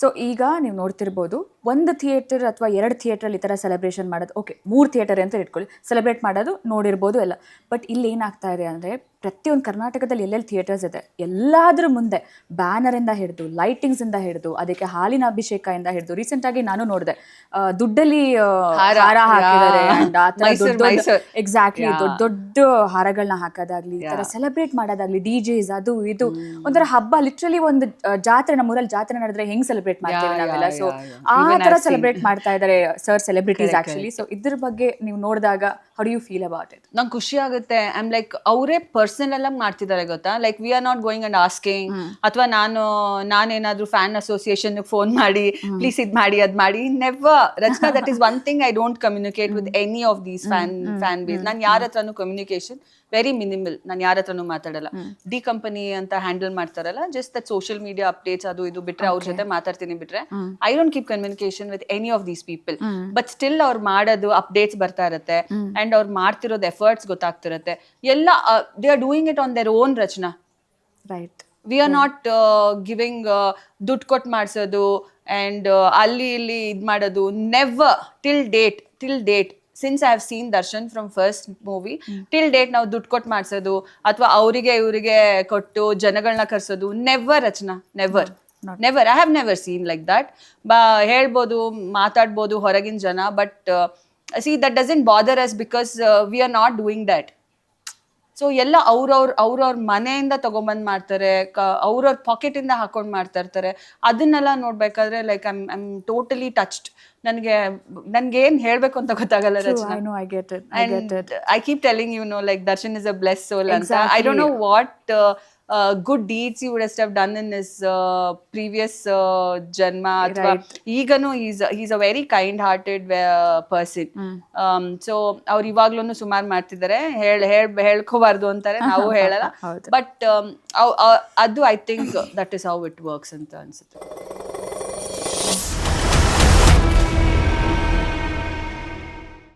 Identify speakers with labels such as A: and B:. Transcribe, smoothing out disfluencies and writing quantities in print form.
A: So ಈಗ ನೀವು ನೋಡ್ತಿರ್ಬೋದು, ಒಂದು ಥಿಯೇಟರ್ ಅಥವಾ 2 ಥಿಯೇಟ್ರಲ್ಲಿ ಈ ಥರ ಸೆಲೆಬ್ರೇಷನ್ ಮಾಡೋದು, ಓಕೆ 3 ಥಿಯೇಟರ್ ಅಂತ ಇಟ್ಕೊಳ್ಳಿ, ಸೆಲೆಬ್ರೇಟ್ ಮಾಡೋದು ನೋಡಿರ್ಬೋದು ಎಲ್ಲ. ಬಟ್ ಇಲ್ಲಿ ಏನಾಗ್ತಾ ಇದೆ ಅಂದರೆ, ಪ್ರತಿಯೊಂದು ಕರ್ನಾಟಕದಲ್ಲಿ ಎಲ್ಲೆಲ್ಲಿ ಥಿಯೇಟರ್ಸ್ ಇದೆ ಎಲ್ಲಾದ್ರ ಮುಂದೆ ಬ್ಯಾನರಿಂದ ಹಿಡಿದು, ಲೈಟಿಂಗ್ಸಿಂದ ಹಿಡಿದು, ಅದಕ್ಕೆ ಹಾಲಿನ ಅಭಿಷೇಕದಿಂದ ಹಿಡಿದು, ರೀಸೆಂಟಾಗಿ ನಾನು ನೋಡಿದೆ ದುಡ್ಡಲ್ಲಿ ಹಾರ ಹಾಕಿದ್ದಾರೆ. ಅಂಡ್ ಆ ಥರ ಎಕ್ಸಾಕ್ಟ್ಲಿ ದೊಡ್ಡ ದೊಡ್ಡ ಹಾರಗಳನ್ನ ಹಾಕೋದಾಗ್ಲಿ, ಈ ಥರ ಸೆಲೆಬ್ರೇಟ್ ಮಾಡೋದಾಗ್ಲಿ, DJs ಅದು ಇದು ಒಂಥರ ಹಬ್ಬ. ಲಿಟ್ರಲಿ ಒಂದು ಜಾತ್ರೆ, ನಮ್ಮೂರಲ್ಲಿ ಜಾತ್ರೆ ನಡೆದ್ರೆ ಹೆಂಗ್ ಸೆಲೆಬ್ರೇಟ್ ಮಾಡ್ತೀವಿ ನಾವೆಲ್ಲ, ಸೊ ಆ ಥರ ಸೆಲೆಬ್ರೇಟ್ ಮಾಡ್ತಾ ಇದ್ದಾರೆ ಸರ್ ಸೆಲೆಬ್ರಿಟೀಸ್ ಆಕ್ಚುಲಿ. ಸೊ ಇದ್ರ ಬಗ್ಗೆ ನೀವು ನೋಡಿದಾಗ how do you feel about it?
B: ನಂಗೆ ಖುಷಿ ಆಗುತ್ತೆ. ಐಮ್ ಲೈಕ್ ಅವರೇ ಪರ್ಸನಲ್ ಆಗಿ ಮಾಡ್ತಿದ್ದಾರೆ ಗೊತ್ತಾ. Like we are not going and asking, ಅಥವಾ ನಾನೇನಾದ್ರೂ ಫ್ಯಾನ್ ಅಸೋಸಿಯೇಷನ್ ಫೋನ್ ಮಾಡಿ ಪ್ಲೀಸ್ ಇದ್ ಮಾಡಿ ಅದ್ ಮಾಡಿ, never. Rachana, that is one thing I don't communicate with any of these fan base. ನಾನು ಯಾರ ಹತ್ರನೂ ಕಮ್ಯುನಿಕೇಶನ್ ವೆರಿ ಮಿನಿಮಲ್, ನಾನು ಯಾರ ಹತ್ರನೂ ಮಾತಾಡಲ್ಲ. ಡಿ ಕಂಪನಿ ಅಂತ ಹ್ಯಾಂಡಲ್ ಮಾಡ್ತಾರಲ್ಲ, just that social media updates ಅದು ಇದು ಬಿಟ್ರೆ, ಅವ್ರ ಜೊತೆ ಮಾತಾಡ್ತೀನಿ ಬಿಟ್ರೆ, I don't keep communication with any of these people. But still ಅವ್ರು ಮಾಡೋದು ಅಪ್ಡೇಟ್ಸ್ ಬರ್ತಾ ಇರುತ್ತೆ, ಅಂಡ್ ಅವ್ರು ಮಾಡ್ತಿರೋದು ಎಫರ್ಟ್ಸ್ ಗೊತ್ತಾಗ್ತಿರುತ್ತೆ ಎಲ್ಲ. They are doing it on their own, Rachana.
A: Right.
B: We are not giving ದುಡ್ಡು ಕೊಟ್ಟು ಮಾಡಿಸೋದು ಅಂಡ್ ಅಲ್ಲಿ ಇಲ್ಲಿ ಇದು ಮಾಡೋದು. Never till date since I have seen Darshan from first movie till date ನಾವು ದುಡ್ಡು ಕೊಟ್ಟು ಮಾಡಿಸೋದು ಅಥವಾ ಅವರಿಗೆ ಇವರಿಗೆ ಕೊಟ್ಟು ಜನಗಳನ್ನ ಕರ್ಸೋದು, never Rachana, never. I have never seen like that. ಹೇಳ್ಬೋದು, ಮಾತಾಡ್ಬೋದು ಹೊರಗಿನ ಜನ, but see that doesn't bother us because we are not doing that. So ಎಲ್ಲ ಅವ್ರವ್ರ ಮನೆಯಿಂದ ತಗೊಂಬಂದ್ ಮಾಡ್ತಾರೆ, ಅವ್ರವ್ರ ಪಾಕೆಟ್ ಇಂದ ಹಾಕೊಂಡ್ ಮಾಡ್ತಾ ಇರ್ತಾರೆ. ಅದನ್ನೆಲ್ಲ ನೋಡ್ಬೇಕಾದ್ರೆ ಲೈಕ್ ಐಮ್ ಟೋಟಲಿ ಟಚ್ಡ್. ನನ್ಗೆ ಏನ್ ಹೇಳ್ಬೇಕು ಅಂತ ಗೊತ್ತಾಗಲ್ಲ Rachana. I keep telling you know like Darshan is a bless soul ಅಂತ. I don't know what good deeds he would have done in his previous janma, athwa ಈಗನು he's a very kind hearted person. So ಅವ್ರು ಇವಾಗ್ಲೂ ಸುಮಾರು ಮಾಡ್ತಿದ್ದಾರೆ. ಹೇಳ್ಕೋಬಾರ್ದು ಅಂತಾರೆ, ನಾವು ಹೇಳಲ್ಲ, but ಅದು I think that is how it works ಅಂತ ಅನ್ಸುತ್ತೆ.